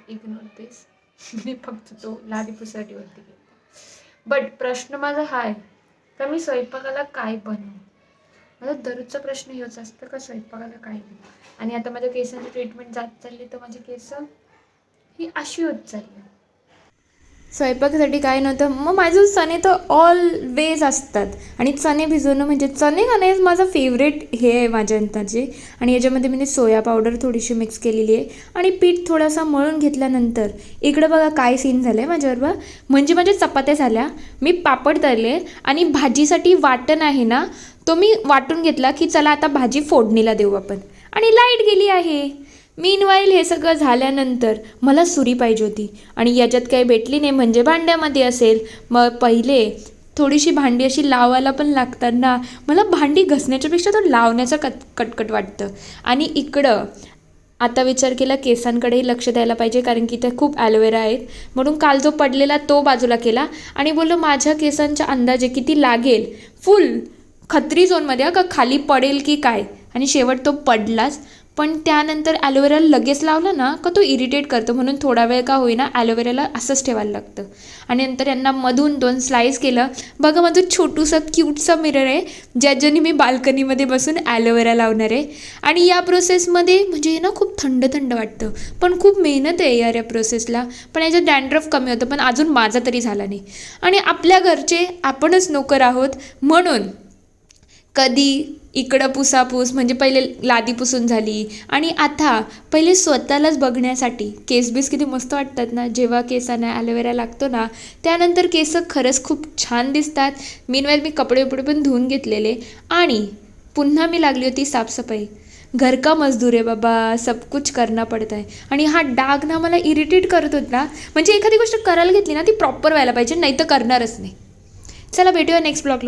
Ignore दिस. मी फक्त तो लादी पुसासाठी वरती गेला. बट प्रश्न माझा हा आहे का मी स्वयंपाकाला काय बनवू. माझा दररोजचा प्रश्न हेच असतं का स्वयंपाकाला काय बनवू. आणि आता माझ्या केसांची ट्रीटमेंट जात चालली तर माझी केस ही अशी होत चालली. स्वयंपाकासाठी काय नव्हतं मग माझं चणे तर ऑलवेज असतात. आणि चणे भिजवणं म्हणजे चणे खाणे माझा फेवरेट हे आहे माझ्या अंताचे. आणि याच्यामध्ये मी सोया पावडर थोडीशी मिक्स केलेली आहे आणि पीठ थोडासा मळून घेतल्यानंतर इकडं बघा काय सीन झालं आहे माझ्याबरोबर. म्हणजे माझ्या चपात्या झाल्या, मी पापड तळले आणि भाजीसाठी वाटण आहे ना तो मी वाटून घेतला की चला आता भाजी फोडणीला देऊ आपण. आणि लाईट गेली आहे. मीनवाईल हे सगळं झाल्यानंतर मला सुरी पाहिजे होती आणि याच्यात काही भेटली नाही म्हणजे भांड्यामध्ये असेल. मग पहिले थोडीशी भांडी अशी लावायला पण लागतात ना, मला भांडी घसण्याच्यापेक्षा तो लावण्याचं कटकट वाटतं. आणि इकडं आता विचार केला केसांकडेही लक्ष द्यायला पाहिजे कारण की ते खूप ॲलोवेरा आहेत. म्हणून काल जो पडलेला तो बाजूला केला आणि बोललो माझ्या केसांच्या अंदाजे किती लागेल फुल खत्री झोनमध्ये का खाली पडेल की काय. आणि शेवट तो पडलाच. पण त्यानंतर ॲलोवेराला लगेच लावलं ना का तो इरिटेट करतो म्हणून थोडा वेळ का होईना ॲलोवेराला असंच ठेवायला लागतं. आणि नंतर यांना मधून 2 स्लाईस केलं. बघा माझं छोटूसं क्यूटचं मिरर आहे ज्याच्याने मी बाल्कनीमध्ये बसून ॲलोवेरा लावणार आहे. आणि या प्रोसेसमध्ये म्हणजे ना खूप थंड थंड वाटतं पण खूप मेहनत आहे यार या प्रोसेसला. पण याच्यात डॅन्ड्रफ कमी होतं पण अजून माझा तरी झाला नाही. आणि आपल्या घरचे आपणच नोकर आहोत म्हणून कधी इकडं पुसापूस म्हणजे पहिले लादी पुसून झाली आणि आता पहिले स्वतःलाच बघण्यासाठी केसबीस किती मस्त वाटतात ना जेव्हा केसांना ॲलोवेरा लागतो ना. त्यानंतर केस खरंच खूप छान दिसतात. मीनवाईल मी कपडे पण धुवून घेतलेले आणि पुन्हा मी लागली होती साफसफाई. घर का मजदूर आहे बाबा, सब कुछ करना पडता है. आणि हा डाग ना मला इरिटेट करत होता. म्हणजे एखादी गोष्ट करायला घेतली ना ती प्रॉपर व्हायला पाहिजे नाही तर करणारच नाही. चला भेटूया नेक्स्ट ब्लॉगला.